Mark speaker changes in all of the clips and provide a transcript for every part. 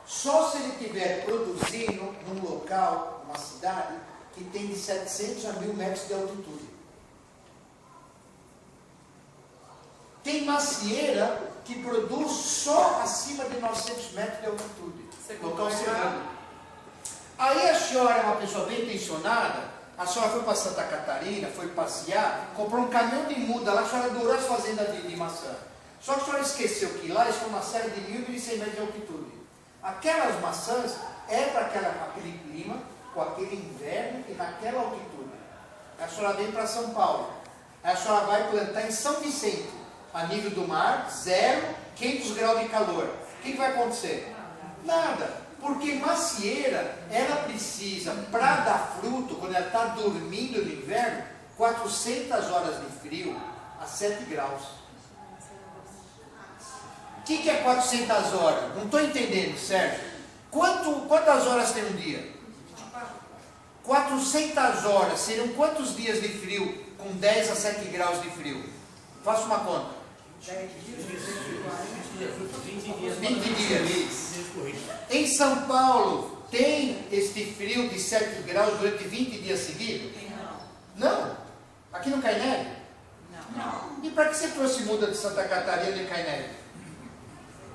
Speaker 1: Só se ele estiver produzindo num local, numa cidade, que tem de 700 a 1000 metros de altitude. Tem macieira que produz só acima de 900 metros de altitude. Local serrano. Aí a senhora é uma pessoa bem intencionada, a senhora foi para Santa Catarina, foi passear, comprou um caminhão de muda lá, a senhora adorou as fazendas de maçã. Só que a senhora esqueceu que lá estão uma série de 1.100 metros de altitude. Aquelas maçãs é para aquele clima, com aquele inverno e naquela altitude. A senhora vem para São Paulo, aí a senhora vai plantar em São Vicente, a nível do mar, 500 graus de calor. O que vai acontecer? Nada. Porque macieira, ela precisa, para dar fruto, quando ela está dormindo no inverno, 400 horas de frio a 7 graus. O que é 400 horas? Não estou entendendo, Sérgio. Quantas horas tem um dia? 400 horas. Seriam quantos dias de frio com 10 a 7 graus de frio? Faça uma conta. 20 dias. Em São Paulo, tem este frio de 7 graus durante 20 dias seguidos? Não. Aqui não cai neve? Não. E para que você trouxe muda de Santa Catarina e cai neve?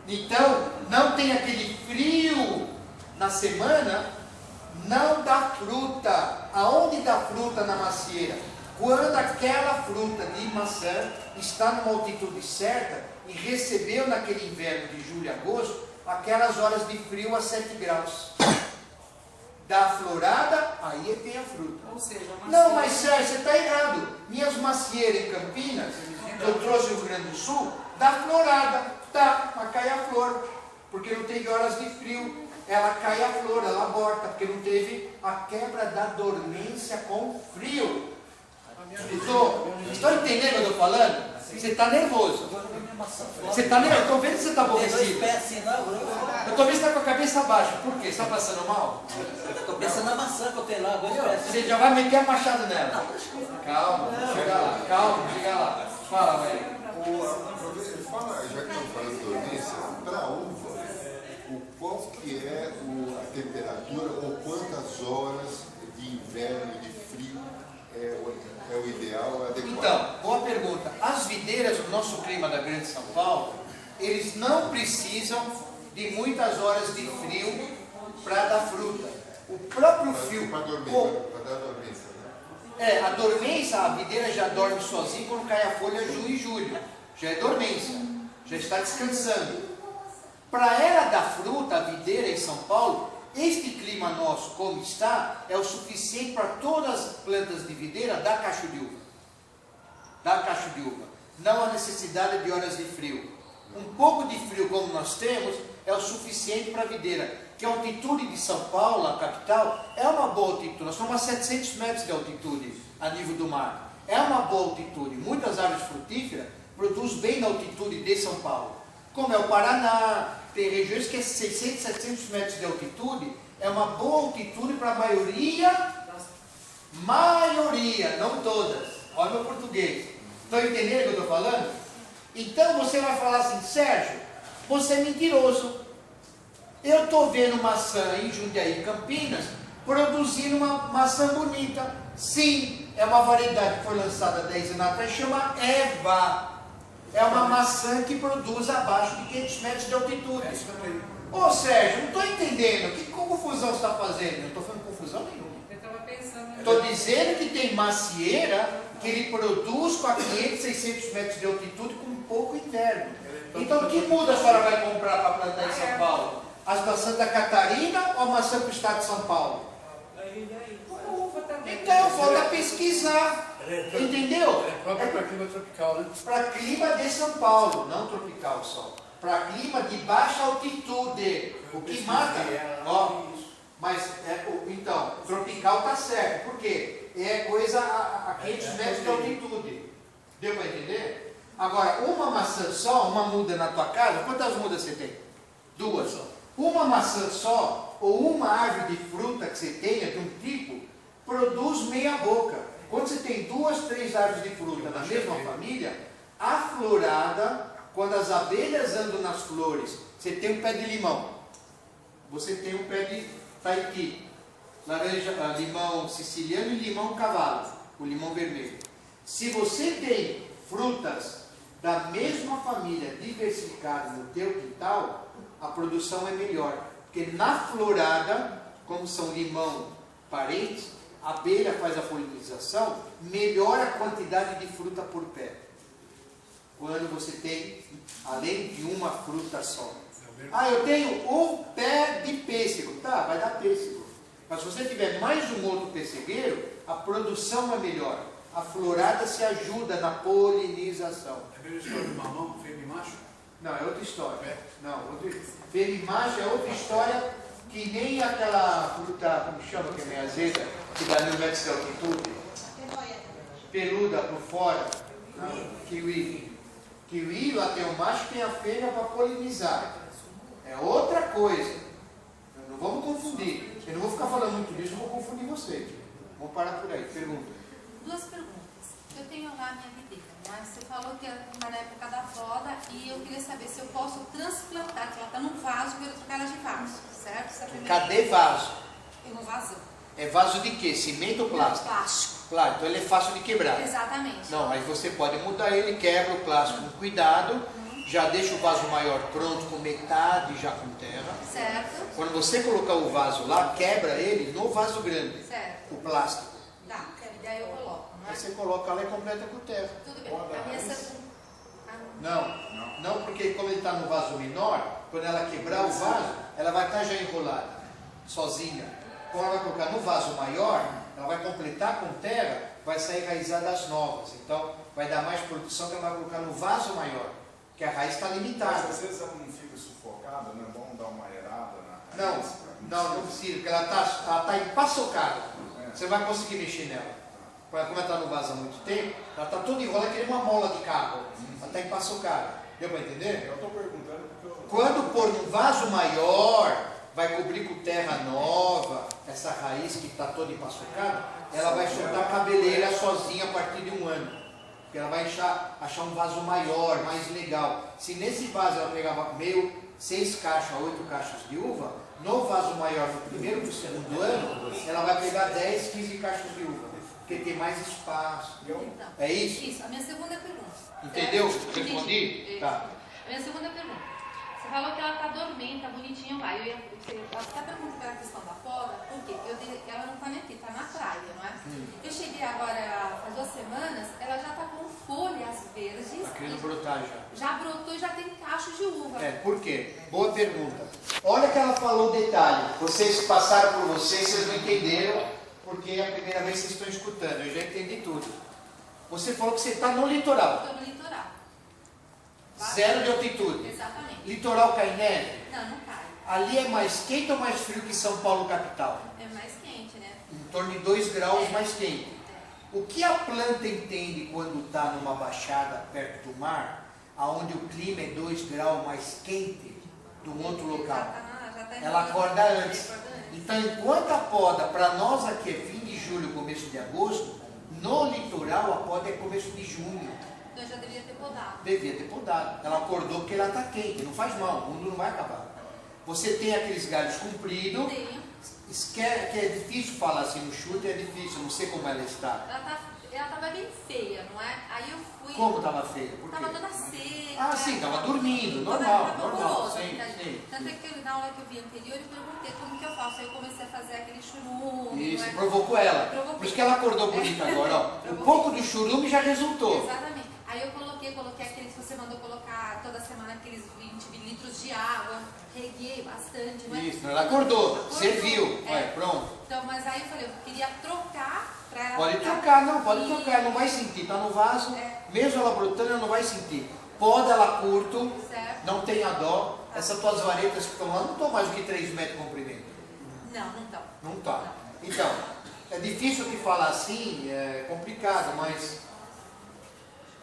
Speaker 1: Então, não tem aquele frio na semana, não dá fruta. Aonde dá fruta na macieira? Quando aquela fruta de maçã está numa altitude certa e recebeu naquele inverno de julho a agosto, aquelas horas de frio a 7 graus. Da florada, aí tem a fruta.
Speaker 2: Ou seja,
Speaker 1: não, mas Sérgio, você está errado. Minhas macieiras em Campinas, que eu trouxe do Rio Grande do Sul, dá florada. Tá, mas cai a flor. Porque não teve horas de frio. Ela cai a flor, ela aborta, porque não teve a quebra da dormência com frio. Estou entendendo o que eu estou falando? Você está nervoso. Você está nervoso? Estou vendo que você está aborrecido. Eu estou vendo que você está com a cabeça baixa. Por quê? Você está passando mal?
Speaker 3: Estou pensando na maçã que eu tenho lá.
Speaker 1: Você já vai meter a machada nela. Calma, chega lá. Calma, chega lá. Fala, velho.
Speaker 4: Fala, já que eu falo de dormência, para a uva, qual que é a temperatura ou quantas horas de inverno e de frio é o ideal, adequado?
Speaker 1: Então, boa pergunta. As videiras do nosso clima da Grande São Paulo, eles não precisam de muitas horas de frio para dar fruta. O próprio frio...
Speaker 4: Para dar dormência, né?
Speaker 1: A dormência, a videira já dorme sozinha quando cai a folha junho e julho. Já é dormência, já está descansando. Para ela dar fruta, a videira em São Paulo, este clima nosso, como está, é o suficiente para todas as plantas de videira dar cacho de uva. Dar cacho de uva. Não há necessidade de horas de frio. Um pouco de frio, como nós temos, é o suficiente para a videira. Que a altitude de São Paulo, a capital, é uma boa altitude. Nós estamos a 700 metros de altitude a nível do mar. É uma boa altitude. Muitas árvores frutíferas produzem bem na altitude de São Paulo. Como é o Paraná, tem regiões que é 600, 700 metros de altitude. É uma boa altitude para a maioria, não todas. Olha o meu português. Estão entendendo o que eu estou falando? Então você vai falar assim, Sérgio, você é mentiroso. Eu estou vendo maçã em Jundiaí, Campinas, produzindo uma maçã bonita. Sim, é uma variedade que foi lançada 10 anos atrás, chama Eva. É uma maçã que produz abaixo de 500 metros de altitude. Ô Sérgio, não estou entendendo. Que confusão você está fazendo? Não estou fazendo confusão nenhuma.
Speaker 2: Eu estava pensando...
Speaker 1: Estou dizendo que tem macieira que ele produz com a 500, 600 metros de altitude com pouco inverno. Então, que muda a senhora vai comprar para plantar em São Paulo? As da Santa Catarina ou a maçã para o estado de São Paulo?
Speaker 2: Uva também.
Speaker 1: Então, falta pesquisar. Entendeu?
Speaker 5: Para clima tropical, né?
Speaker 1: Para clima de São Paulo, não tropical só. Para clima de baixa altitude. O que mata? Ó, mas, então, tropical está certo. Por quê? É coisa a 500 metros de altitude. Deu para entender? Agora, uma maçã só, uma muda na tua casa, quantas mudas você tem? 2. Uma maçã só, ou uma árvore de fruta que você tenha, de um tipo, produz meia boca. Quando você tem 2, 3 árvores de fruta na mesma família, a florada, quando as abelhas andam nas flores, você tem um pé de limão. você tem um pé de Tahiti, laranja, limão siciliano e limão cavalo, o limão vermelho. Se você tem frutas da mesma família diversificadas no teu quintal, a produção é melhor. Porque na florada, como são limão parentes, a abelha faz a polinização, melhora a quantidade de fruta por pé. Quando você tem, além de uma fruta só. Ah, eu tenho um pé de pêssego. Tá, vai dar pêssego. Mas se você tiver mais um outro pessegueiro, a produção é melhor. A florada se ajuda na polinização.
Speaker 5: É a mesma história do mamão, fêmea e macho?
Speaker 1: Não, é outra história.
Speaker 5: É?
Speaker 1: Não, fêmea e macho é outra história que nem aquela fruta, como chama, que é meio azeda, que dá no México altitude. Peluda por fora. Não, kiwi. Kiwi, lá tem o macho e tem a fêmea para polinizar. É outra coisa. Não vamos confundir. Eu não vou ficar falando muito disso, eu vou confundir vocês. Vamos parar por aí. Pergunta.
Speaker 6: Duas perguntas. Eu tenho lá a minha videira, né? Você falou que está na época da poda e eu queria saber se eu posso transplantar, que ela está num vaso, eu quero trocar ela de vaso, certo? Essa é a primeira
Speaker 1: Cadê vaso?
Speaker 6: pergunta. No vaso.
Speaker 1: É vaso de quê? Cimento ou plástico?
Speaker 6: Plástico.
Speaker 1: Claro, então ele é fácil de quebrar.
Speaker 6: Exatamente.
Speaker 1: Não, aí você pode mudar ele, quebra o plástico com cuidado, já deixa o vaso maior pronto com metade já com terra.
Speaker 6: Certo.
Speaker 1: Quando você colocar o vaso lá, quebra ele no vaso grande,
Speaker 6: Certo.
Speaker 1: o plástico.
Speaker 6: Tá, e daí eu coloco, não é?
Speaker 1: Aí você coloca lá e completa com terra.
Speaker 6: Tudo bem. A minha segunda...
Speaker 1: Não, porque como ele está no vaso menor, quando ela quebrar o vaso, ela vai estar já enrolada, sozinha. Quando ela vai colocar no vaso maior, ela vai completar com terra, vai sair raizadas novas. Então, vai dar mais produção que ela vai colocar no vaso maior, que a raiz está limitada.
Speaker 7: Mas às vezes ela não fica sufocada, não é bom dar uma aerada na raiz?
Speaker 1: Não precisa, porque ela está empaçocada. Você não vai conseguir mexer nela. Como ela está no vaso há muito tempo, ela está toda enrolada, que nem uma mola de carro. Ela está empaçocada. Deu para entender?
Speaker 7: Eu estou perguntando porque eu...
Speaker 1: Quando pôr num vaso maior, vai cobrir com terra nova, essa raiz que está toda empaçocada, ela vai soltar cabeleira sozinha a partir de 1 ano. Porque ela vai achar um vaso maior, mais legal. Se nesse vaso ela pegava 6 caixas, 8 caixas de uva, no vaso maior, no primeiro e no segundo ano, ela vai pegar 10, 15 caixas de uva. Porque tem mais espaço.
Speaker 6: Então,
Speaker 1: É isso?
Speaker 6: Isso, a minha segunda pergunta.
Speaker 1: Entendeu?
Speaker 6: Entendi.
Speaker 1: Respondi? Tá.
Speaker 6: A minha segunda pergunta. Você falou que ela está dormente, está bonitinha lá. Eu até pergunto pela questão da poda, porque ela não está nem aqui, está na praia, não é? Eu cheguei agora, faz 2 semanas, ela já está com folhas verdes.
Speaker 1: Está querendo brotar já.
Speaker 6: Já brotou e já tem cachos de uva.
Speaker 1: Por quê? Boa pergunta. Olha que ela falou o detalhe. Vocês passaram por vocês não entenderam, porque é a primeira vez que vocês estão escutando. Eu já entendi tudo. Você falou que você está no litoral.
Speaker 6: Estou no litoral.
Speaker 1: 0 de altitude.
Speaker 6: Exatamente.
Speaker 1: Litoral cai neve?
Speaker 6: Não cai.
Speaker 1: Ali é mais quente ou mais frio que São Paulo capital?
Speaker 6: É mais quente, né?
Speaker 1: Em torno de 2 graus mais quente. O que a planta entende quando está numa baixada perto do mar, aonde o clima é 2 graus mais quente do outro local? Ela acorda antes. Então, enquanto a poda, para nós aqui é fim de julho, começo de agosto, no litoral a poda é começo de junho.
Speaker 6: Então já devia ter podado.
Speaker 1: Devia ter podado. Ela acordou porque ela está quente, não faz mal, o mundo não vai acabar. Você tem aqueles galhos compridos, que é difícil falar assim no chute, é difícil, não sei como ela está.
Speaker 6: Ela estava bem feia, não é? Aí eu fui...
Speaker 1: Como estava feia? Por quê?
Speaker 6: Estava toda seca.
Speaker 1: Ah, sim, estava dormindo,
Speaker 6: toda
Speaker 1: normal.
Speaker 6: horrorosa,
Speaker 1: Sim,
Speaker 6: tá?
Speaker 1: sim.
Speaker 6: Tanto é que na aula que eu vi anterior, eu perguntei como que eu faço. Aí eu comecei a fazer aquele churume.
Speaker 1: Isso,
Speaker 6: não é?
Speaker 1: provocou ela.
Speaker 6: Provoquei.
Speaker 1: Por isso que ela acordou bonita agora, ó. Um pouco do churume já resultou.
Speaker 6: Exatamente. Aí eu coloquei aqueles que você mandou colocar toda semana, aqueles 20 litros de água. Reguei bastante, não é?
Speaker 1: Isso, ela acordou, serviu. Pronto.
Speaker 6: Então, mas aí eu falei, eu queria trocar para ela.
Speaker 1: Pode trocar, trocar, ela não vai sentir, tá no vaso, mesmo ela brotando, ela não vai sentir. Poda ela curto,
Speaker 6: Certo.
Speaker 1: não tenha dó. Essas tuas varetas que estão lá não estão mais do que 3 metros de comprimento.
Speaker 6: Não estão.
Speaker 1: Não tá. Então, é difícil de falar assim, é complicado, mas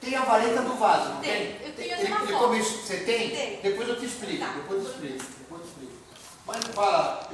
Speaker 1: tem a vareta do vaso, não tem?
Speaker 6: Eu tenho até uma foto.
Speaker 1: Você tem?
Speaker 6: Tem.
Speaker 1: Depois eu te explico,
Speaker 6: Tá.
Speaker 1: depois eu te explico. Mas não fala,